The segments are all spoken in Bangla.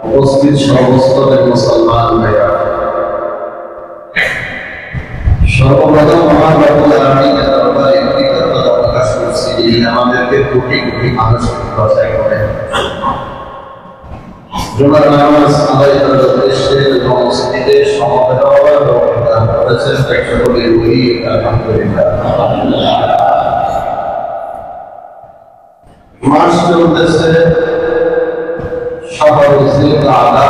উপস্থিত সর্বস্তরের মুসলমান ভাইরা, সর্বপ্রথম মহান রব্বুল আলামিনের দরবারে কৃতজ্ঞতা প্রকাশ করছি যিনি আমাদেরকে কোটি কোটি মানুষকে বাঁচাই করেন। জুমার নামাজ আদায় করার উদ্দেশ্যে মসজিদে সমবেত হওয়ার ব্যবস্থা করেছেন সকলে বলি আলহামদুলিল্লাহ। মাস চলতেছে শহর জিলকাদা,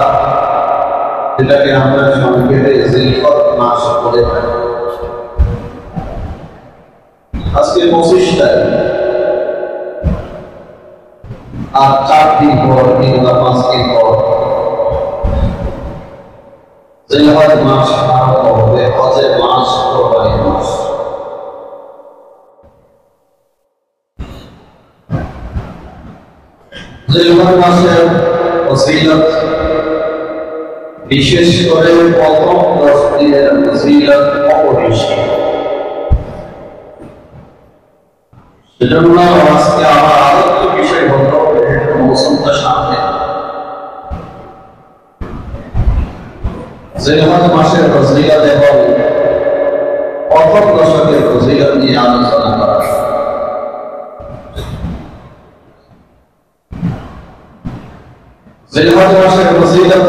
যেটাকে আমরা সংক্ষেপে জিলকদ মাস বলে থাকি। আজকে 25 তারিখ, আর 4 দিন পর কিংবা 5 দিন পর জিলহজ মাস আরম্ভ হবে, হজের মাস, কোরবানির মাস। জিলহজ মাসের ফজিলত, বিশেষ করে প্রথম 10 দিনের ফজিলত অপরিসীম। সেজন্য আজকে আমার আলোচ্য বিষয় হলো মৌসুমটা সামনে, জিলহজ মাসের ফজিলত এবং প্রথম দশকের ফজিলত নিয়ে আলোচনা করা। জিলহজ মাসের ফজিলত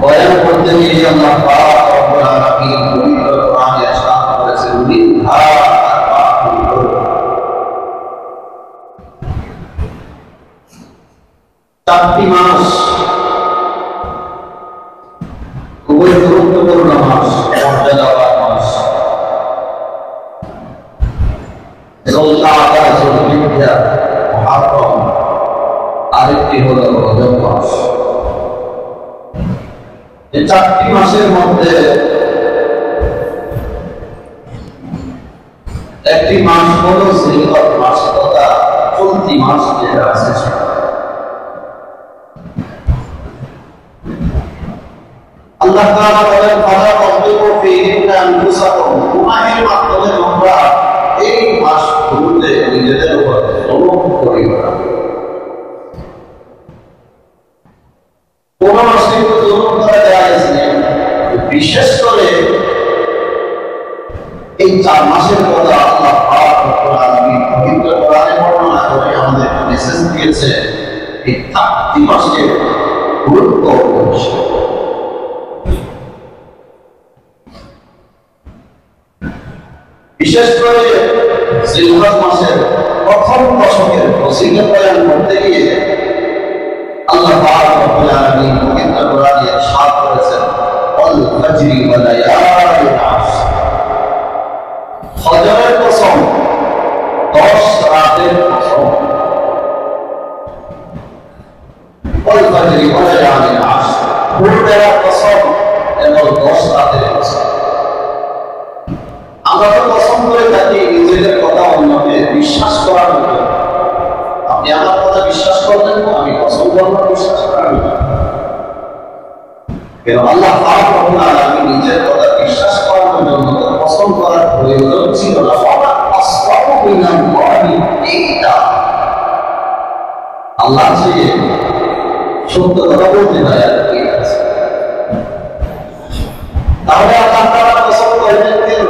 বয়ান করতে গিয়ে আল্লাহ পাক রব্বুল আলামিন পবিত্র কোরআনে ইরশাদ করেছেন, চারটি মাস খুবই গুরুত্বপূর্ণ মাস, মর্যাদাবান মাস। যুলকাদা, যুলহিজ্জা, মুহররম, আরেকটি হলো রজব মাস। এই চারটি মাসের মধ্যে একটি মাস হলো জিলহজ মাস, তথা চলতি মাস যেটা আছে। আল্লাহ তাআলা বলেন, ফালা তাযলিমু ফীহিন্না আনফুসাকুম, গুনাহের মাধ্যমে তোমরা এই মাসগুলোতে নিজেদের উপর জুলুম করিও না। কোন মাসে জুলুম করা জায়েজ নেই, বিশেষ করে এই 4 মাসের কথা আল্লাহ পাক রব্বুল আলামিন পবিত্র কোরআনে বর্ণনা করে আমাদের মেসেজ দিয়েছে। এই 4টি মাসের গুরুত্ব অপরিসীম। বিশেষ করে জিলহজ মাসের প্রথম দশকের ফজিলত বয়ান করতে গিয়ে আল্লাহ পাক রব্বুল আলামিন পবিত্র কোরআনে ইরশাদ করেছেন, ওয়াল ফাজরি ওয়া লায়ালিন আশর, ফজরের কসম, 10 রাতের কসম। ওয়াল ফাজরি ওয়া লায়ালিন আশর, ভোরবেলার কসম এবং 10 রাতের কসম। আমরা তো কসম করে থাকি নিজেদের কথা অন্যকে বিশ্বাস করার জন্য। আপনি আমার কথা বিশ্বাস করলেন না, আমি কসম করব বিশ্বাস করার জন্য। কিন্তু আল্লাহ পাক রব্বুল আলামিন নিজের কথা বিশ্বাস করার জন্য তো কসম করার প্রয়োজন ছিল না। আল্লাহ যে সত্য কথা বলতে হয় আর কি আছে। তাহলে আল্লাহ তাআলা কসম করলেন কেন?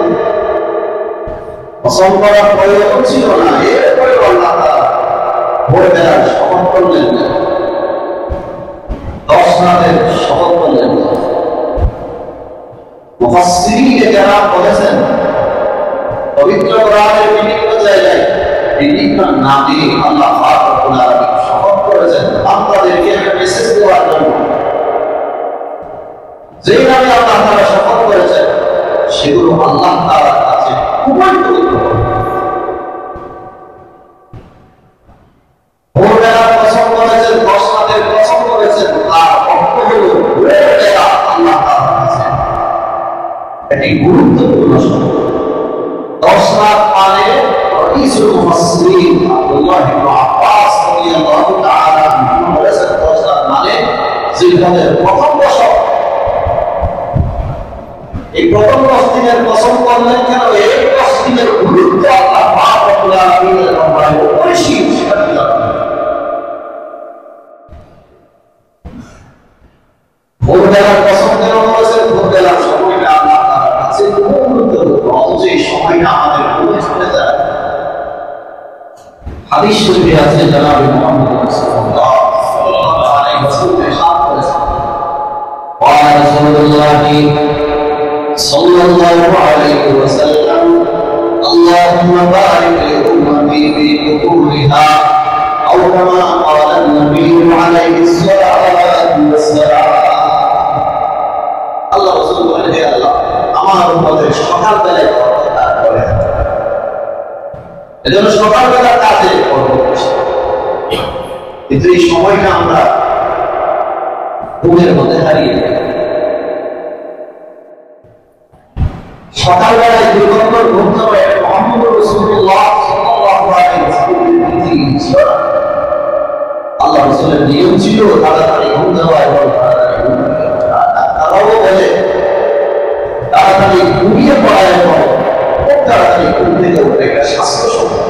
কসম করার প্রয়োজন ছিল না। এরপরে আল্লাহ তাআলা ভোরবেলার শপথ করলেন না, 10 রাতের শপথ করলেন না। মুফাসসিরিনে যারা বলেছেন, পবিত্র কোরআনের বিভিন্ন জায়গায় বিভিন্ন নামে আল্লাহ পাক রব্বুল আলামিন শপথ করেছেন বান্দাদেরকে একটা মেসেজ দেওয়ার জন্য। যে নামে আল্লাহ তাআলা শপথ করেছেন সেগুলো আল্লাহ তাআলার কাছে খুবই পবিত্র। ভোরবেলার কসম করেছেন, 10 রাতের কসম করেছেন, আর অর্থ হলো ভোরবেলা আল্লাহ তাআলার কাছে এটি গুরুত্বপূর্ণ শপথ। 10 রাত মানে রাইসুল মুফাসসিরিন আব্দুল্লাহ ইবনে আব্বাস রাদিয়াল্লাহু তাআলা আনহু বলেছেন, 10 রাত মানে জিলহজের প্রথম দশক। এই প্রথম 10 দিনের কসম করলেন কেন? এই 10 দিনের গুরুত্ব আল্লাহ পাক রব্বুল আলামিনের দরবারে অপরিসীম, সেটা কি জানেন? ভোরবেলার কসম কেন বলেছেন? ভোরবেলার সময়টা আল্লাহ তাআলার কাছে খুব গুরুত্বপূর্ণ, অথচ এই সময়টা আমাদের ভুলে চলে যায়। হাদিস শরীফে আছে জনাবে মুহাম্মদ রাসূলুল্লাহ সাল্লাল্লাহু আলাইহি ওয়াসাল্লাম ইরশাদ করেছেন, قال رسول الله صلى الله عليه وسلم اللهم بارك لأمتي في بطونها أو كما قال النبي عليه الصلاة والسلام। আল্লাহ রাসূল বলেন, হে আল্লাহ, আমার উম্মতের সকালবেলায় বরকত করে দেন। এজন্য সকালবেলা কাজে বরকত বেশি। কিন্তু এই সময়টা আমরা ঘুমের মধ্যে হারিয়ে যাই। সকালবেলায় 2 ঘন্টার ঘুম হবে, মুহাম্মদ রাসূলুল্লাহ সাল্লাল্লাহু আলাইহি ওয়াসাল্লামের নীতি ছিল না। আল্লাহ রাসূলের নিয়ম ছিল তাড়াতাড়ি ঘুম দেওয়া এবং তাড়াতাড়ি ঘুম দেওয়া। তারাও বলে তাড়াতাড়ি ঘুমিয়ে পড়া এবং খুব তাড়াতাড়ি ঘুম থেকে উঠে একটা স্বাস্থ্যসম্মত।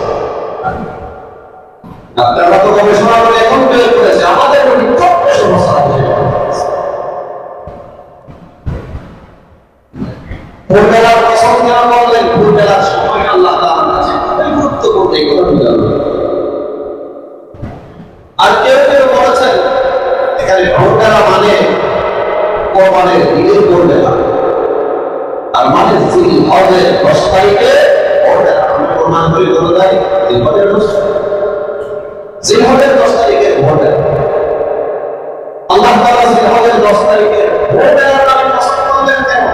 আপনারা তো গবেষণা করে এখন বের করেছে আমাদের ছোট্ট সমস্যা হয়েছে। ভোরবেলার কসম কেন বললেন? ভোরবেলার সময় আল্লাহ তাআলার কাছে গুরুত্বপূর্ণ, এগুলো বুঝানো। আর কেউ কেউ বলেছেন এখানে ভোরবেলা মানে কোরবানের ঈদের ভোরবেলা, আর মানে জিলহজের 10 তারিখে ভোরবেলা। আমরা কোরবান করি কত তারিখ? জিলহজের 10 তারিখ। জিলহজের 10 তারিখে ভোরবেলা। আল্লাহ তাআলা জিলহজের 10 তারিখে ভোরবেলার নামে কসম করলেন কেন?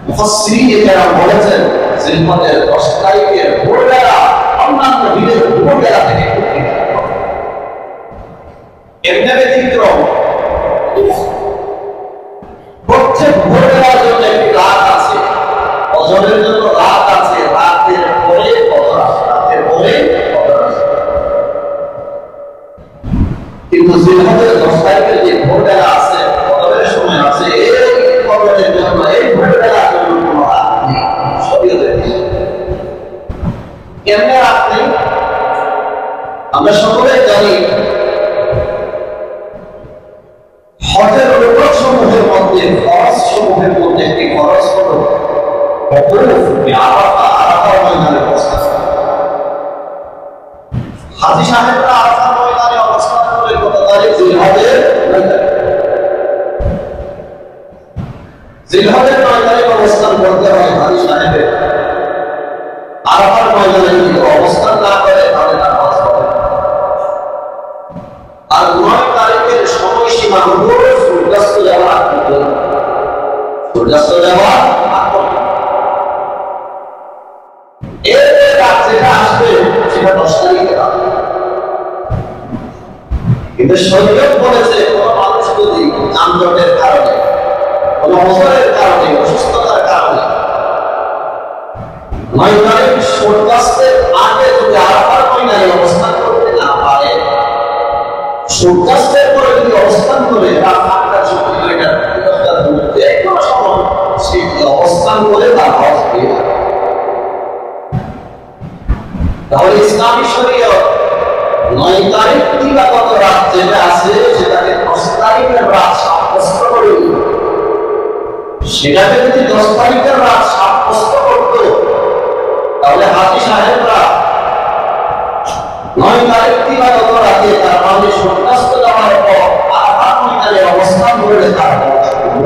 মুফাসসিরিনে কেরাম বলেছেন জিলহজের 10 তারিখের ভোরবেলা অন্যান্য দিনের ভোরবেলা থেকে এমনি ব্যতিক্রম। প্রত্যেক ভোরবেলার জন্য একটি রাত আছে, ফজরের জন্য রাত আছে, রাতের পরে ফজর আসে, রাতের পরে ফজর আসে। কিন্তু জিলহজের 10 তারিখের যে ভোরবেলা আছে, ফজরের সময় আছে, এই ফজরের জন্য, এই ভোরবেলার জন্য কোনো রাত নেই শরীয়তের। কেমনে রাত নেই? আমরা সকলে জানি হজের রুকন সমূহের মধ্যে, ফরজ সমূহের মধ্যে একটি ফরজ হলো আরাফার ময়দানে অবস্থান। হাজী সাহেবরা আরাফার ময়দানে অবস্থান করে কত তারিখ? জিলহজের 9 তারিখ। জিলহজের 9 তারিখ অবস্থান করতে হয় হাজী সাহেবের। আরাফার ময়দানে যদি অবস্থান না করে তাহলে তার হজ হবে না। আর 9 তারিখের সময়সীমা হলো সূর্যাস্ত যাওয়ার আগ পর্যন্ত। সূর্যাস্ত যাওয়ার আগ পর্যন্ত। এর রাত যেটা আসবে সেটা 10 তারিখে আসবে। কিন্তু শরীয়ত বলেছে কোন মানুষ যদি যানজটের কারণে, কোন অসুখের কারণে, অসুস্থতার কারণে 9 তারিখ সূর্যাস্তের আগে যদি আরাফার ময়দানে অবস্থান করতে না পারে, সূর্যাস্তের পরে যদি অবস্থান করে রাত 8টার সময়, 9টার 10টার মধ্যে যে কোনো সময় সেই অবস্থান করে তার হজ হয়ে যাবে। তাহলে ইসলামী শরীয়ত 9 তারিখ দিবাগত রাত যেটা আছে সেটাকে 10 তারিখের রাত সাব্যস্ত করে, সেটাকে যদি 10 তারিখের রাত সাব্যস্ত করত তাহলে হাজী সাহেবরা 9 তারিখ দিবাগত রাতে, তার মানে সূর্যাস্ত যাওয়ার পর আরাফার ময়দানে অবস্থান করে তার হজ হবে।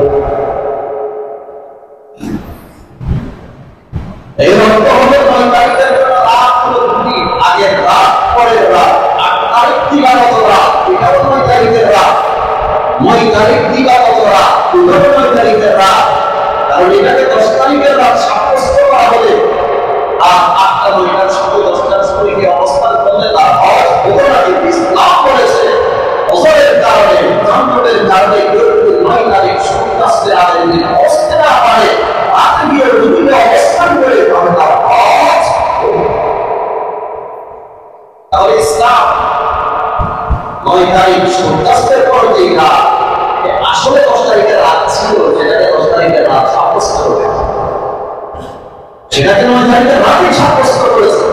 এই অর্থ হলো 9 তারিখের রাত হলো দুটি, আগের রাত পরের রাত। 8 তারিখ দিবাগত রাত, এটাও 9 তারিখের রাত। 9 তারিখ দিবাগত রাত, এটাও 9 তারিখের রাত। কারণ এটাকে 10 তারিখের রাত সাব্যস্ত করা হলে আর 8টা 9টার সময় 10টার সময় অবস্থান করলে তার হজ হতো না। কিন্তু ইসলাম বলেছে অজরের কারণে, যানজটের কারণে কেউ যদি 9 তারিখ সূর্যাস্তের আগে যদি বসতে না পারে, রাতে গিয়ে রুটিনে অবস্থান করে, তাহলে তার হজ। তাহলে ইসলাম 9 তারিখ সূর্যাস্তের পর যে রাত, আসলে 10 তারিখের রাত ছিল, যেটাকে 10 তারিখের রাত সাব্যস্ত করে সেটাকে 9 তারিখের রাতে সাব্যস্ত করেছে।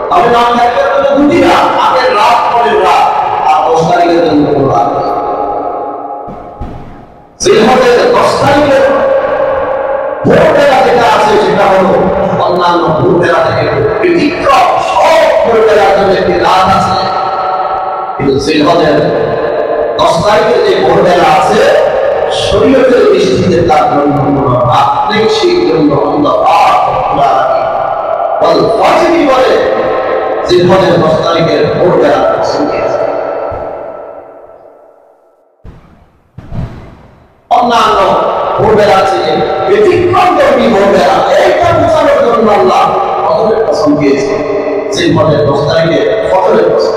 তবে 9 তারিখের জন্য 2টি রাত, আগের রাত পরের রাত, আর 10 তারিখের জন্য কোনো রাত নেই। জিলহজের 10 তারিখের ভোরবেলা যেটা আছে সেটা হলো অন্যান্য ভোরবেলা থেকে ব্যতিক্রম। সব ভোরবেলার জন্য একটি রাত আছে, কিন্তু জিলহজের 10 তারিখের যে ভোরবেলা আছে শরীয়তের দৃষ্টিতে তার জন্য কোনো রাত নেই, সেই জন্য অন্ধকার ফাজিলি বলে জিলহজের 10 তারিখের ভোরবেলা পছন্দ আছে। অন্যান্য ভোরবেলা আছে যে ব্যতিক্রম ধর্মী ভোরবেলা, এইটা বোঝানোর জন্য আল্লাহ ফজরের কসম দিয়েছে। জিলহজের 10 তারিখে ফজরের কসম।